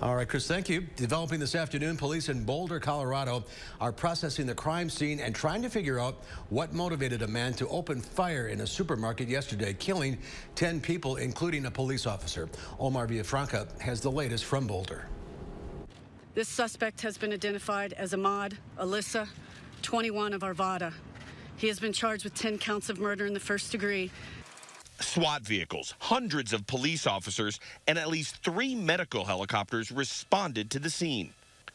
All right, Chris, thank you. Developing this afternoon, police in Boulder, Colorado are processing the crime scene and trying to figure out what motivated a man to open fire in a supermarket yesterday, killing 10 people, including a police officer. Omar Villafranca has the latest from Boulder. This suspect has been identified as Ahmad Alyssa, 21 of Arvada. He has been charged with 10 counts of murder in the first degree. SWAT vehicles, hundreds of police officers, and at least 3 medical helicopters responded to the scene.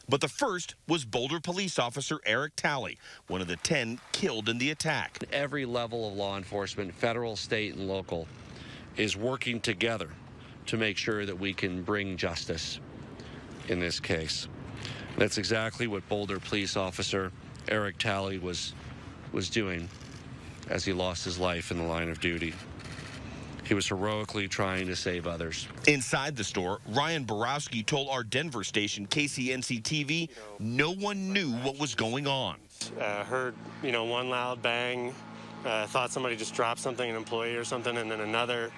But the first was Boulder police officer Eric Talley, one of the 10 killed in the attack. Every level of law enforcement, federal, state, and local, is working together to make sure that we can bring justice in this case. That's exactly what Boulder police officer Eric Talley was doing as he lost his life in the line of duty. He was heroically trying to save others. Inside the store, Ryan Borowski told our Denver station, KCNC-TV, no one knew what was going on. Heard, one loud bang, thought somebody just dropped something, an employee or something, and then another.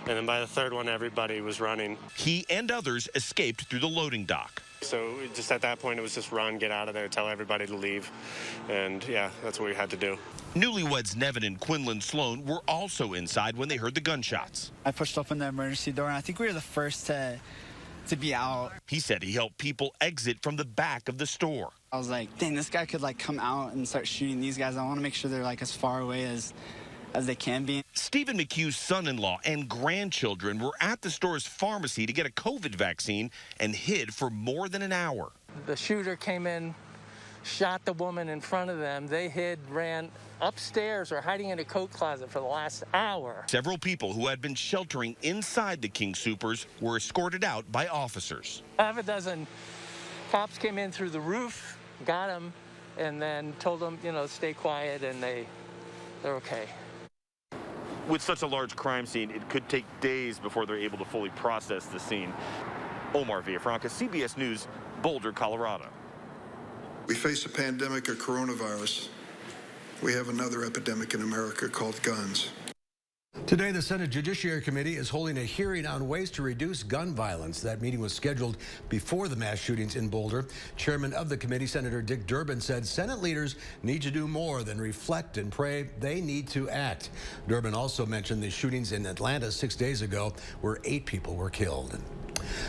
And then by the third one, everybody was running. He and others escaped through the loading dock. So just at that point, it was just run, get out of there, tell everybody to leave. And yeah, that's what we had to do. Newlyweds Nevin and Quinlan Sloan were also inside when they heard the gunshots. I pushed open the emergency door, and I think we were the first to be out. He said he helped people exit from the back of the store. I was like, dang, this guy could come out and start shooting these guys. I want to make sure they're as far away as they can be. Stephen McHugh's son-in-law and grandchildren were at the store's pharmacy to get a COVID vaccine and hid for more than an hour. The shooter came in, shot the woman in front of them. They hid, ran upstairs or hiding in a coat closet for the last hour. Several people who had been sheltering inside the King Soopers were escorted out by officers. Half a dozen cops came in through the roof, got them, and then told them, stay quiet, and they're okay. With such a large crime scene, it could take days before they're able to fully process the scene. Omar Villafranca, CBS News, Boulder, Colorado. We face a pandemic of coronavirus. We have another epidemic in America called guns. Today, the Senate Judiciary Committee is holding a hearing on ways to reduce gun violence. That meeting was scheduled before the mass shootings in Boulder. Chairman of the committee, Senator Dick Durbin, said Senate leaders need to do more than reflect and pray. They need to act. Durbin also mentioned the shootings in Atlanta 6 days ago, where 8 people were killed.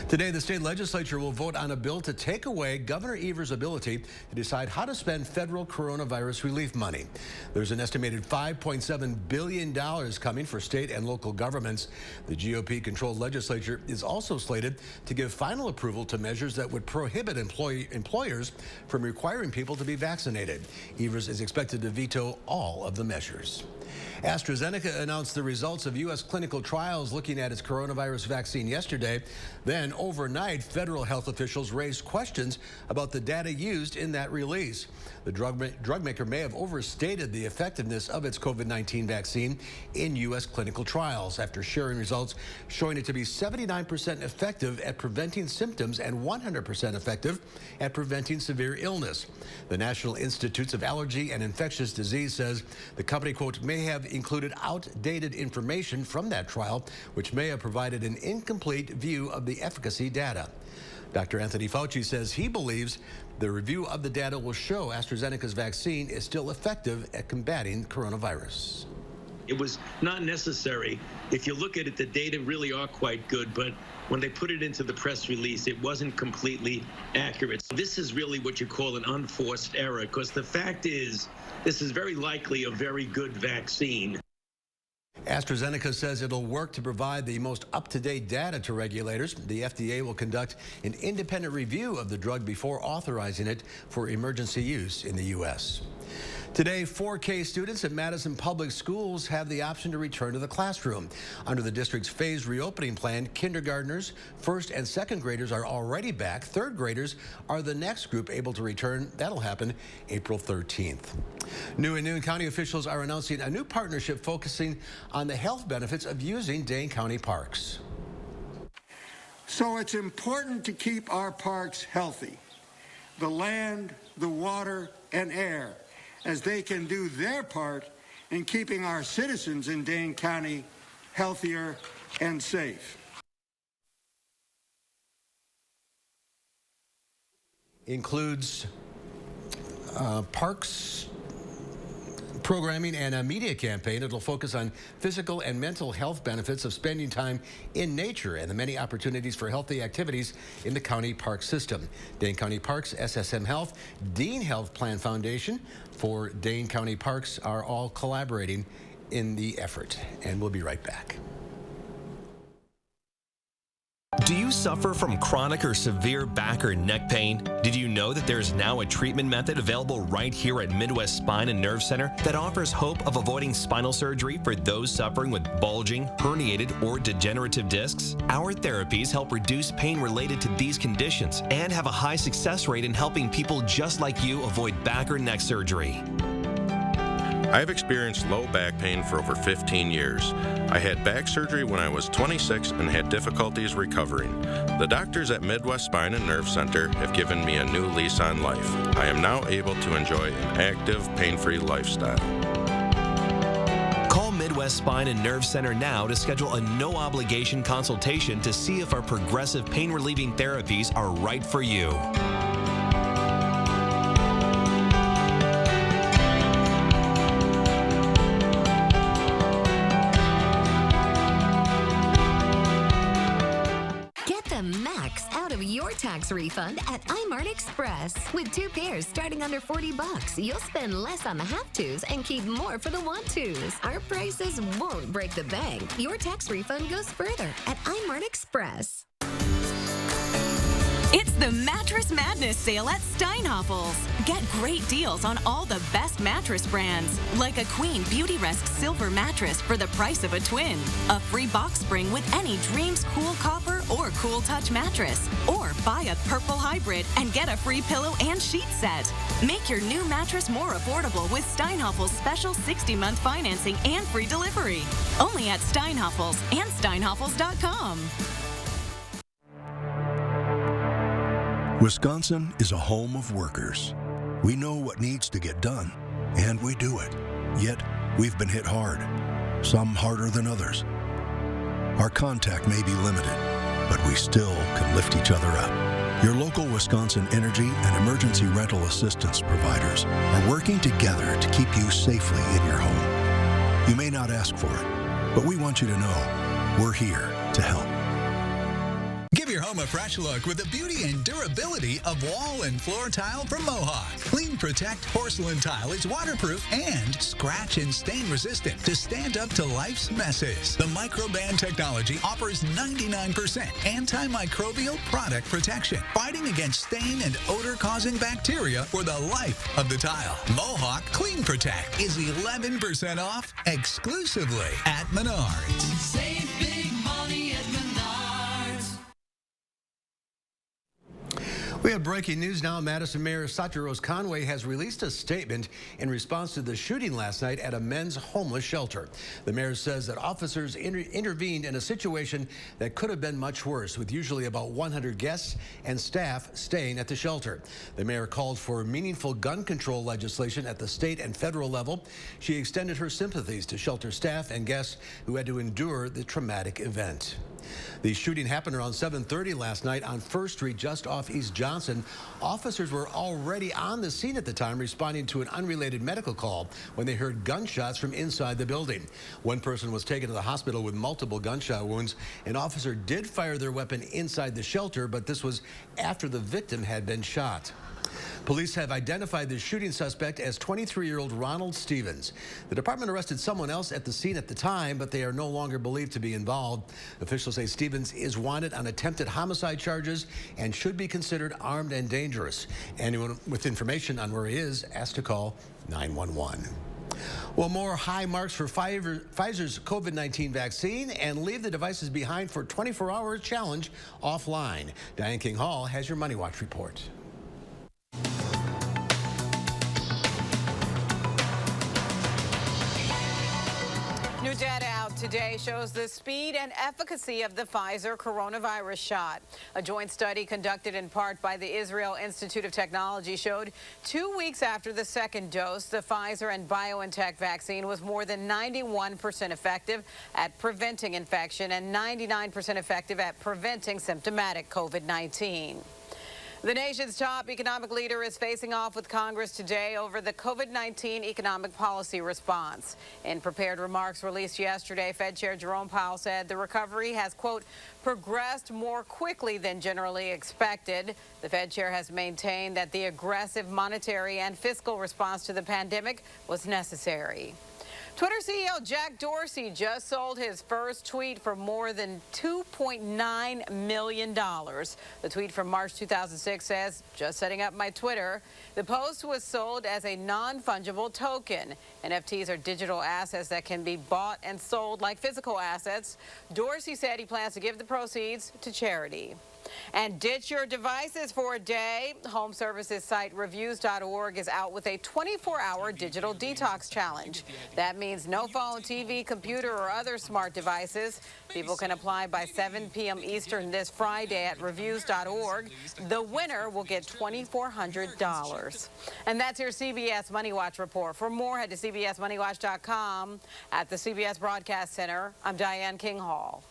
Today, the state legislature will vote on a bill to take away Governor Evers' ability to decide how to spend federal coronavirus relief money. There's an estimated $5.7 billion coming for state and local governments. The GOP-controlled legislature is also slated to give final approval to measures that would prohibit employers from requiring people to be vaccinated. Evers is expected to veto all of the measures. AstraZeneca announced the results of U.S. clinical trials looking at its coronavirus vaccine yesterday. Then, overnight, federal health officials raised questions about the data used in that release. The drug maker may have overstated the effectiveness of its COVID-19 vaccine in U.S. clinical trials after sharing results showing it to be 79% effective at preventing symptoms and 100% effective at preventing severe illness. The National Institutes of Allergy and Infectious Disease says the company, quote, may have included outdated information from that trial, which may have provided an incomplete view of the efficacy data. Dr. Anthony Fauci says he believes the review of the data will show AstraZeneca's vaccine is still effective at combating coronavirus. It was not necessary. If you look at it, the data really are quite good, but when they put it into the press release, it wasn't completely accurate. This is really what you call an unforced error, because the fact is, this is very likely a very good vaccine. AstraZeneca says it'll work to provide the most up-to-date data to regulators. The FDA will conduct an independent review of the drug before authorizing it for emergency use in the U.S. Today, 4K students at Madison Public Schools have the option to return to the classroom. Under the district's phased reopening plan, kindergartners, first and second graders are already back. Third graders are the next group able to return. That'll happen April 13th. New and Noon County officials are announcing a new partnership focusing on the health benefits of using Dane County parks. So it's important to keep our parks healthy. The land, the water, and air, as they can do their part in keeping our citizens in Dane County healthier and safe. includes parks programming and a media campaign. It'll focus on physical and mental health benefits of spending time in nature and the many opportunities for healthy activities in the county park system. Dane County Parks, SSM Health, Dean Health Plan Foundation for Dane County Parks are all collaborating in the effort. And we'll be right back. Do you suffer from chronic or severe back or neck pain? Did you know that there is now a treatment method available right here at Midwest Spine and Nerve Center that offers hope of avoiding spinal surgery for those suffering with bulging, herniated, or degenerative discs? Our therapies help reduce pain related to these conditions and have a high success rate in helping people just like you avoid back or neck surgery. I've experienced low back pain for over 15 years. I had back surgery when I was 26 and had difficulties recovering. The doctors at Midwest Spine and Nerve Center have given me a new lease on life. I am now able to enjoy an active, pain-free lifestyle. Call Midwest Spine and Nerve Center now to schedule a no-obligation consultation to see if our progressive pain-relieving therapies are right for you. Your tax refund at iMart Express. With 2 pairs starting under $40, you'll spend less on the have-tos and keep more for the want-tos. Our prices won't break the bank. Your tax refund goes further at iMart Express. It's the Mattress Madness sale at Steinhoffel's. Get great deals on all the best mattress brands, like a Queen Beauty Rest Silver mattress for the price of a twin, a free box spring with any Dreams Cool Copper or Cool Touch mattress, or buy a purple hybrid and get a free pillow and sheet set. Make your new mattress more affordable with Steinhoffel's special 60-month financing and free delivery. Only at Steinhoffel's and steinhoffels.com. Wisconsin is a home of workers. We know what needs to get done, and we do it. Yet, we've been hit hard, some harder than others. Our contact may be limited, but we still can lift each other up. Your local Wisconsin energy and emergency rental assistance providers are working together to keep you safely in your home. You may not ask for it, but we want you to know we're here to help. Give your home a fresh look with the beauty and durability of wall and floor tile from Mohawk. Clean Protect porcelain tile is waterproof and scratch and stain resistant to stand up to life's messes. The Microban technology offers 99% antimicrobial product protection, fighting against stain and odor-causing bacteria for the life of the tile. Mohawk Clean Protect is 11% off exclusively at Menards. Save big money at Menards. We have breaking news now. Madison Mayor Satya Rose Conway has released a statement in response to the shooting last night at a men's homeless shelter. The mayor says that officers intervened in a situation that could have been much worse, with usually about 100 guests and staff staying at the shelter. The mayor called for meaningful gun control legislation at the state and federal level. She extended her sympathies to shelter staff and guests who had to endure the traumatic event. The shooting happened around 7:30 last night on 1st Street, just off East Johnson. Officers were already on the scene at the time, responding to an unrelated medical call when they heard gunshots from inside the building. One person was taken to the hospital with multiple gunshot wounds. An officer did fire their weapon inside the shelter, but this was after the victim had been shot. Police have identified the shooting suspect as 23-year-old Ronald Stevens. The department arrested someone else at the scene at the time, but they are no longer believed to be involved. Officials say Stevens is wanted on attempted homicide charges and should be considered armed and dangerous. Anyone with information on where he is asked to call 911. Well, more high marks for Pfizer's COVID-19 vaccine, and leave the devices behind for 24-hour challenge offline. Diane King Hall has your Money Watch report. New data out today shows the speed and efficacy of the Pfizer coronavirus shot. A joint study conducted in part by the Israel Institute of Technology showed 2 weeks after the second dose, the Pfizer and BioNTech vaccine was more than 91% effective at preventing infection and 99% effective at preventing symptomatic COVID-19. The nation's top economic leader is facing off with Congress today over the COVID-19 economic policy response. In prepared remarks released yesterday, Fed Chair Jerome Powell said the recovery has, quote, progressed more quickly than generally expected. The Fed chair has maintained that the aggressive monetary and fiscal response to the pandemic was necessary. Twitter CEO Jack Dorsey just sold his first tweet for more than $2.9 million. The tweet from March 2006 says, "Just setting up my Twitter." The post was sold as a non-fungible token. NFTs are digital assets that can be bought and sold like physical assets. Dorsey said he plans to give the proceeds to charity. And ditch your devices for a day. Home services site reviews.org is out with a 24-hour digital detox challenge. That means no phone, TV, computer, or other smart devices. People can apply by 7 p.m. Eastern this Friday at reviews.org. The winner will get $2,400. And that's your CBS Money Watch report. For more, head to cbsmoneywatch.com. At the CBS Broadcast Center, I'm Diane Kinghall.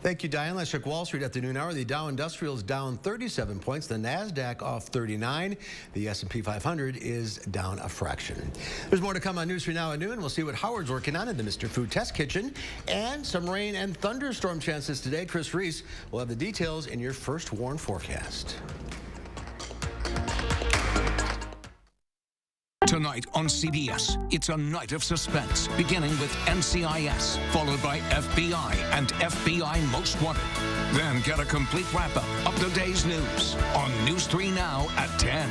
Thank you, Diane. Let's check Wall Street at the noon hour. The Dow Industrial is down 37 points. The NASDAQ off 39. The S&P 500 is down a fraction. There's more to come on News 3 Now at noon. We'll see what Howard's working on in the Mr. Food Test Kitchen. And some rain and thunderstorm chances today. Chris Reese will have the details in your first warn forecast. Tonight on CBS, it's a night of suspense, beginning with NCIS, followed by FBI and FBI Most Wanted. Then get a complete wrap-up of the day's news on News 3 Now at 10.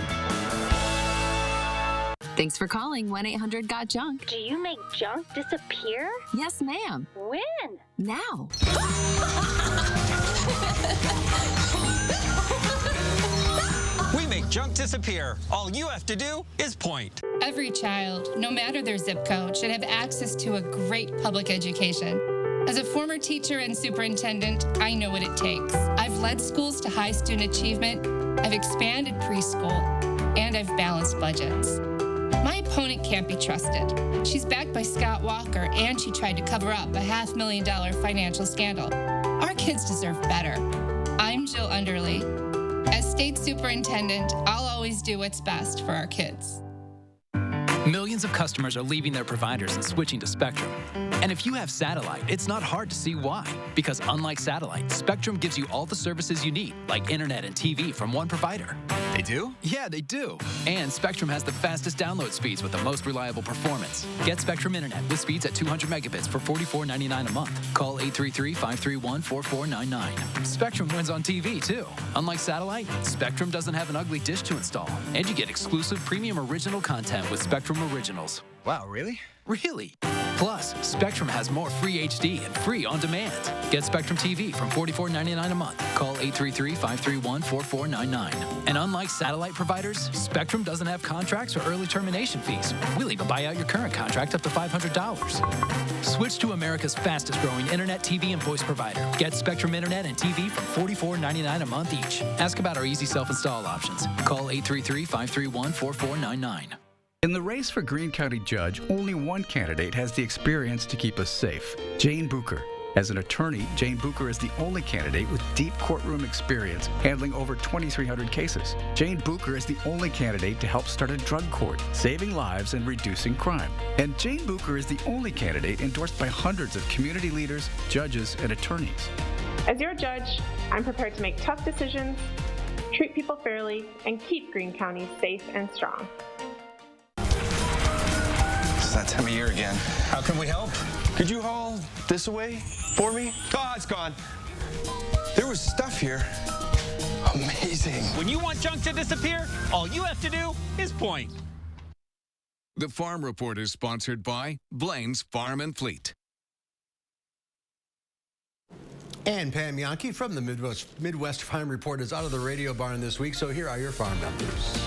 Thanks for calling 1-800-GOT-JUNK. Do you make junk disappear? Yes, ma'am. When? Now. We make junk disappear. All you have to do is point. Every child, no matter their zip code, should have access to a great public education. As a former teacher and superintendent, I know what it takes. I've led schools to high student achievement, I've expanded preschool, and I've balanced budgets. My opponent can't be trusted. She's backed by Scott Walker, and she tried to cover up a $500,000 financial scandal. Our kids deserve better. I'm Jill Underly. As state superintendent, I'll always do what's best for our kids. Millions of customers are leaving their providers and switching to Spectrum. And if you have satellite, it's not hard to see why. Because unlike satellite, Spectrum gives you all the services you need, like internet and TV from one provider. They do? Yeah, they do. And Spectrum has the fastest download speeds with the most reliable performance. Get Spectrum Internet with speeds at 200 megabits for $44.99 a month. Call 833-531-4499. Spectrum wins on TV, too. Unlike satellite, Spectrum doesn't have an ugly dish to install. And you get exclusive premium original content with Spectrum Originals. Wow, really? Really. Plus, Spectrum has more free HD and free on demand. Get Spectrum TV from $44.99 a month. Call 833-531-4499. And unlike satellite providers, Spectrum doesn't have contracts or early termination fees. We'll even buy out your current contract up to $500. Switch to America's fastest growing internet, TV, and voice provider. Get Spectrum Internet and TV from $44.99 a month each. Ask about our easy self-install options. Call 833-531-4499. In the race for Greene County Judge, only one candidate has the experience to keep us safe, Jane Bucher. As an attorney, Jane Bucher is the only candidate with deep courtroom experience handling over 2,300 cases. Jane Bucher is the only candidate to help start a drug court, saving lives and reducing crime. And Jane Bucher is the only candidate endorsed by hundreds of community leaders, judges, and attorneys. As your judge, I'm prepared to make tough decisions, treat people fairly, and keep Greene County safe and strong. It's that time of year again. How can we help? Could you haul this away for me? Oh, it's gone. There was stuff here. Amazing. When you want junk to disappear, all you have to do is point. The Farm Report is sponsored by Blain's Farm and Fleet. And Pam Yankee from the Midwest Farm Report is out of the radio barn this week, so here are your farm numbers.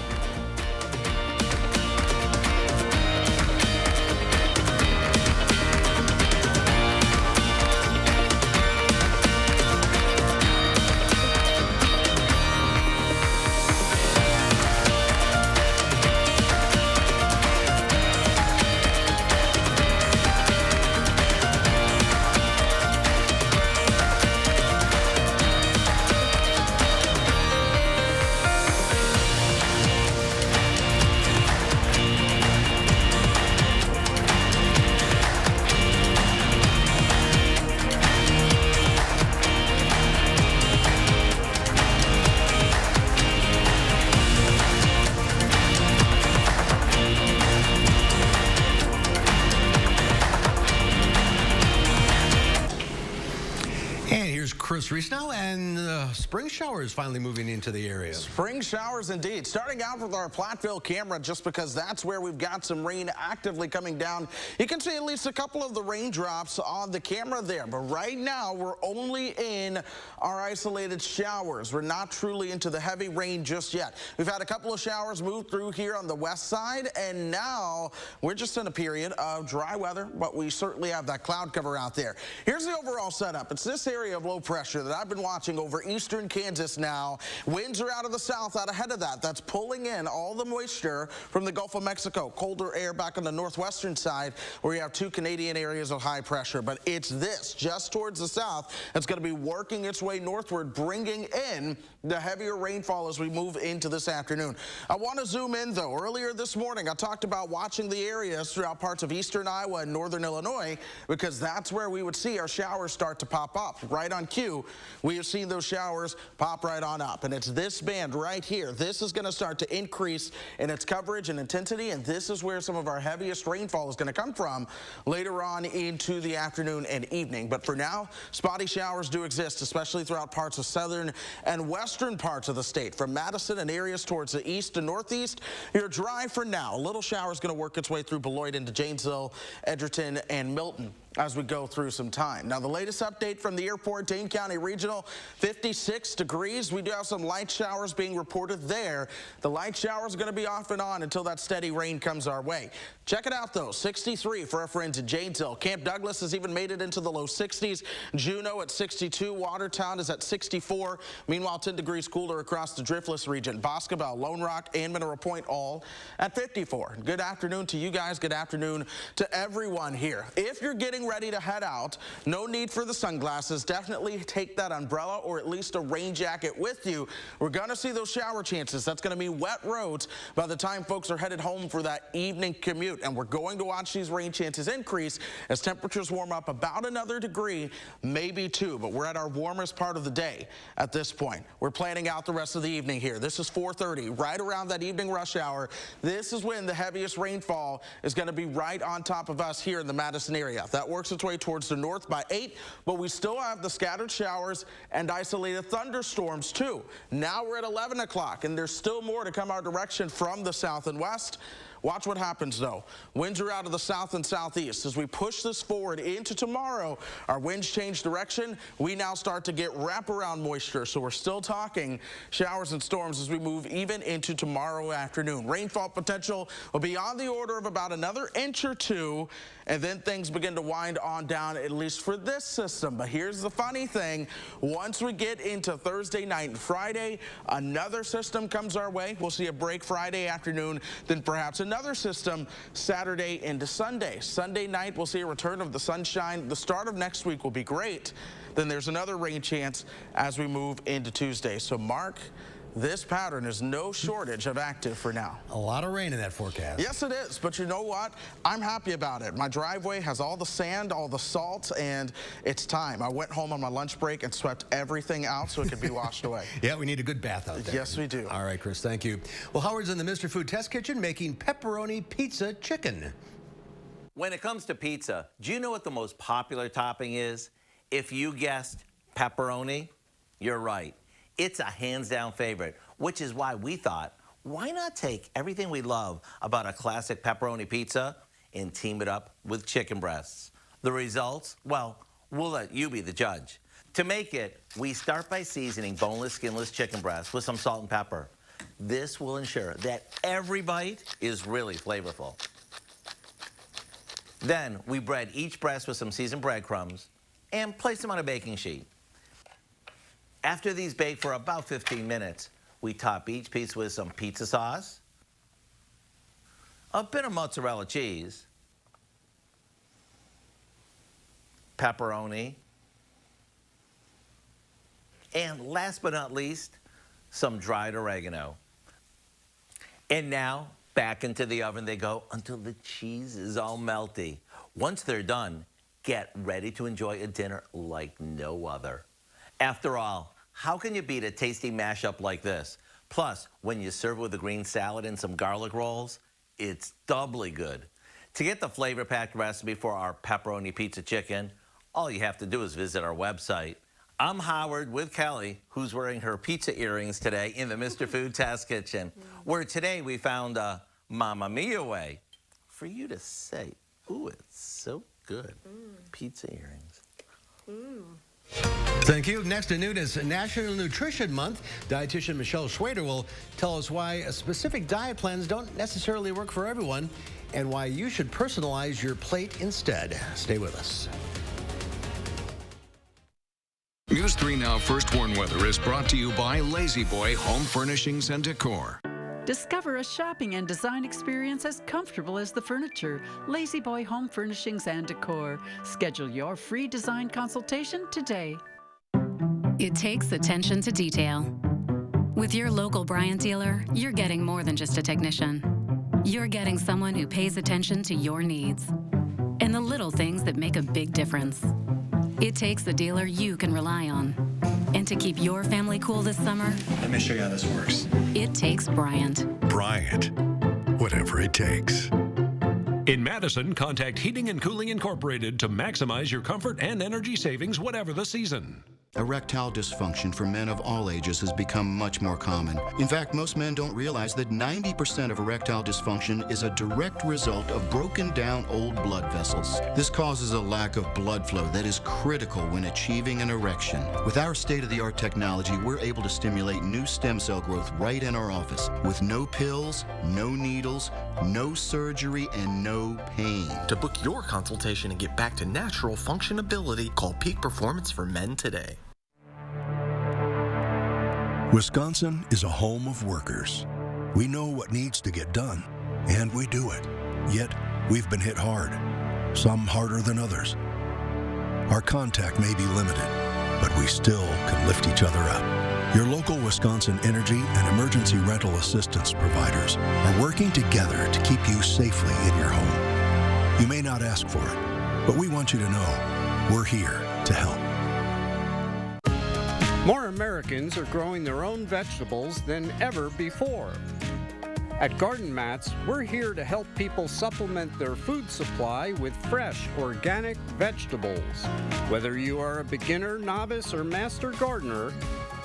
spring showers finally moving into the area. Spring showers indeed. Starting out with our Platteville camera, just because that's where we've got some rain actively coming down. You can see at least a couple of the raindrops on the camera there. But right now, we're only in our isolated showers. We're not truly into the heavy rain just yet. We've had a couple of showers move through here on the west side, and now we're just in a period of dry weather, but we certainly have that cloud cover out there. Here's the overall setup. It's this area of low pressure that I've been watching over eastern Kansas now. Winds are out of the south, out ahead of that. That's pulling in all the moisture from the Gulf of Mexico. Colder air back on the northwestern side where you have two Canadian areas of high pressure. But it's this just towards the south that's going to be working its way northward, bringing in the heavier rainfall as we move into this afternoon. I want to zoom in, though. Earlier this morning, I talked about watching the areas throughout parts of eastern Iowa and northern Illinois because that's where we would see our showers start to pop up. Right on cue, we have seen those showers pop right on up. And it's this band right here. This is going to start to increase in its coverage and intensity, and this is where some of our heaviest rainfall is going to come from later on into the afternoon and evening. But for now, spotty showers do exist, especially throughout parts of southern and western parts of the state. From Madison and areas towards the east and northeast, you're dry for now. A little shower is going to work its way through Beloit into Janesville, Edgerton, and Milton as we go through some time. Now, the latest update from the airport, Dane County Regional, 56 degrees. We do have some light showers being reported there. The light showers are going to be off and on until that steady rain comes our way. Check it out, though. 63 for our friends in Janesville. Camp Douglas has even made it into the low 60s. Juneau at 62. Watertown is at 64. Meanwhile, 10 degrees cooler across the Driftless region. Boscobel, Lone Rock, and Mineral Point all at 54. Good afternoon to you guys. Good afternoon to everyone here. If you're getting ready to head out, no need for the sunglasses. Definitely take that umbrella or at least a rain jacket with you. We're going to see those shower chances. That's going to mean wet roads by the time folks are headed home for that evening commute. And we're going to watch these rain chances increase as temperatures warm up about another degree, maybe two. But we're at our warmest part of the day at this point. We're planning out the rest of the evening here. This is 4:30, right around that evening rush hour. This is when the heaviest rainfall is going to be right on top of us here in the Madison area. That works its way towards the north by 8, but we still have the scattered showers and isolated thunderstorms too. Now we're at 11 o'clock, and there's still more to come our direction from the south and west. Watch what happens, though. Winds are out of the south and southeast. As we push this forward into tomorrow, our winds change direction. We now start to get wraparound moisture, so we're still talking showers and storms as we move even into tomorrow afternoon. Rainfall potential will be on the order of about another inch or two, and then things begin to wind on down, at least for this system. But here's the funny thing. Once we get into Thursday night and Friday, another system comes our way. We'll see a break Friday afternoon, then perhaps another system Saturday into Sunday. Sunday night, we'll see a return of the sunshine. The start of next week will be great. Then there's another rain chance as we move into Tuesday. So mark this pattern is no shortage of active for now. A lot of rain in that forecast. Yes, it is. But you know what? I'm happy about it. My driveway has all the sand, all the salt, and it's time. I went home on my lunch break and swept everything out so it could be washed away. Yeah, we need a good bath out there. Yes, we do. All right, Chris, thank you. Well, Howard's in the Mr. Food Test Kitchen making pepperoni pizza chicken. When it comes to pizza, do you know what the most popular topping is? If you guessed pepperoni, you're right. It's a hands-down favorite, which is why we thought, why not take everything we love about a classic pepperoni pizza and team it up with chicken breasts? The results? Well, we'll let you be the judge. To make it, we start by seasoning boneless, skinless chicken breasts with some salt and pepper. This will ensure that every bite is really flavorful. Then we bread each breast with some seasoned breadcrumbs and place them on a baking sheet. After these bake for about 15 minutes, we top each piece with some pizza sauce, a bit of mozzarella cheese, pepperoni, and last but not least, some dried oregano. And now, back into the oven they go until the cheese is all melty. Once they're done, get ready to enjoy a dinner like no other. After all, how can you beat a tasty mashup like this? Plus, when you serve it with a green salad and some garlic rolls, it's doubly good. To get the flavor-packed recipe for our pepperoni pizza chicken, all you have to do is visit our website, I'm Howard with Kelly, who's wearing her pizza earrings today in the Mr. Food Test Kitchen, where today we found a Mamma Mia way for you to say, ooh, it's so good. Pizza earrings. Thank you. Next at noon is National Nutrition Month. Dietitian Michelle Schwader will tell us why specific diet plans don't necessarily work for everyone and why you should personalize your plate instead. Stay with us. News 3 Now First Warn Weather is brought to you by Lazy Boy Home Furnishings and Decor. Discover a shopping and design experience as comfortable as the furniture. Lazy Boy Home Furnishings and Decor. Schedule your free design consultation today. It takes attention to detail. With your local Bryant dealer, you're getting more than just a technician. You're getting someone who pays attention to your needs and the little things that make a big difference. It takes a dealer you can rely on. And to keep your family cool this summer, let me show you how this works. It takes Bryant. Bryant, whatever it takes. In Madison, contact Heating and Cooling Incorporated to maximize your comfort and energy savings whatever the season. Erectile dysfunction for men of all ages has become much more common. In fact, most men don't realize that 90% of erectile dysfunction is a direct result of broken down old blood vessels. This causes a lack of blood flow that is critical when achieving an erection. With our state-of-the-art technology, we're able to stimulate new stem cell growth right in our office with no pills, no needles, no surgery, and no pain. To book your consultation and get back to natural functionability, call Peak Performance for Men today. Wisconsin is a home of workers. We know what needs to get done, and we do it. Yet, we've been hit hard, some harder than others. Our contact may be limited, but we still can lift each other up. Your local Wisconsin energy and emergency rental assistance providers are working together to keep you safely in your home. You may not ask for it, but we want you to know we're here to help. More Americans are growing their own vegetables than ever before. At Garden Mats, we're here to help people supplement their food supply with fresh, organic vegetables. Whether you are a beginner, novice, or master gardener,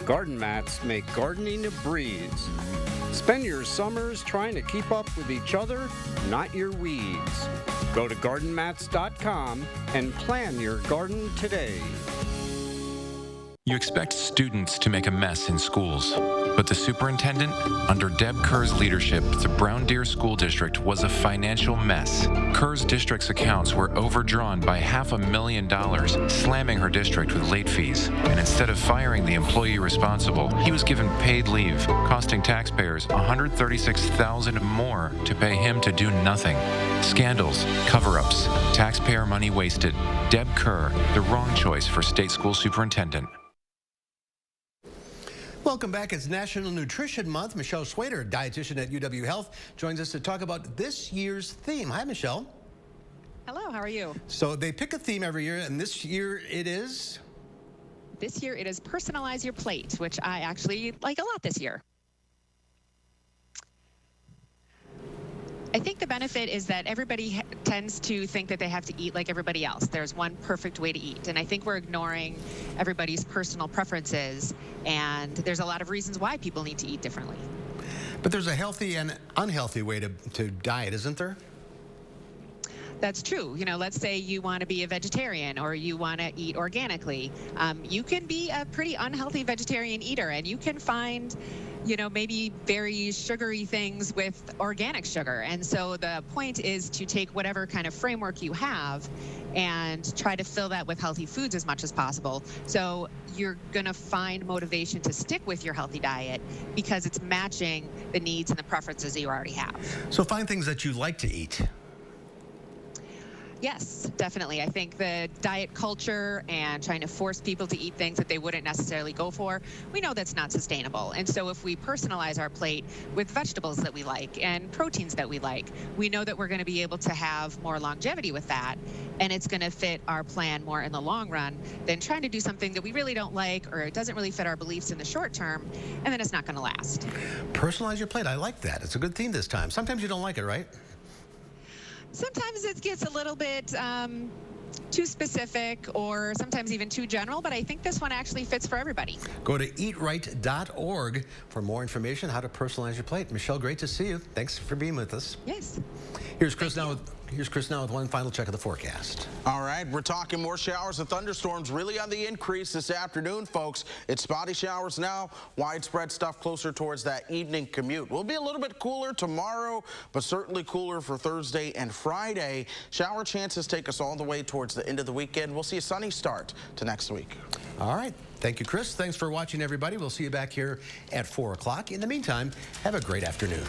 Garden Mats make gardening a breeze. Spend your summers trying to keep up with each other, not your weeds. Go to gardenmats.com and plan your garden today. You expect students to make a mess in schools, but the superintendent, under Deb Kerr's leadership, the Brown Deer School District was a financial mess. Kerr's district's accounts were overdrawn by $500,000, slamming her district with late fees. And instead of firing the employee responsible, he was given paid leave, costing taxpayers $136,000 more to pay him to do nothing. Scandals, cover-ups, taxpayer money wasted. Deb Kerr, the wrong choice for state school superintendent. Welcome back. It's National Nutrition Month. Michelle Schwader, dietitian at UW Health, joins us to talk about this year's theme. Hi, Michelle. Hello, how are you? So they pick a theme every year, and this year it is? This year it is Personalize Your Plate, which I actually like a lot this year. I think the benefit is that everybody tends to think that they have to eat like everybody else. There's one perfect way to eat, and I think we're ignoring everybody's personal preferences, and there's a lot of reasons why people need to eat differently. But there's a healthy and unhealthy way to diet, isn't there? That's true. You know, let's say you want to be a vegetarian or you want to eat organically. You can be a pretty unhealthy vegetarian eater, and you can find, you know, maybe very sugary things with organic sugar. And so the point is to take whatever kind of framework you have and try to fill that with healthy foods as much as possible. So you're going to find motivation to stick with your healthy diet because it's matching the needs and the preferences that you already have. So find things that you like to eat. Yes, definitely. I think the diet culture and trying to force people to eat things that they wouldn't necessarily go for, we know that's not sustainable. And so if we personalize our plate with vegetables that we like and proteins that we like, we know that we're going to be able to have more longevity with that, and it's going to fit our plan more in the long run than trying to do something that we really don't like or it doesn't really fit our beliefs in the short term, and then it's not going to last. Personalize your plate. I like that. It's a good theme this time. Sometimes you don't like it, right? Sometimes it gets a little bit too specific or sometimes even too general, but I think this one actually fits for everybody. Go to eatright.org for more information how to personalize your plate. Michelle, great to see you. Thanks for being with us. Yes. Here's Chris now with one final check of the forecast. All right, we're talking more showers and thunderstorms really on the increase this afternoon, folks. It's spotty showers now, widespread stuff closer towards that evening commute. We'll be a little bit cooler tomorrow, but certainly cooler for Thursday and Friday. Shower chances take us all the way towards the end of the weekend. We'll see a sunny start to next week. All right. Thank you, Chris. Thanks for watching, everybody. We'll see you back here at 4 o'clock. In the meantime, have a great afternoon.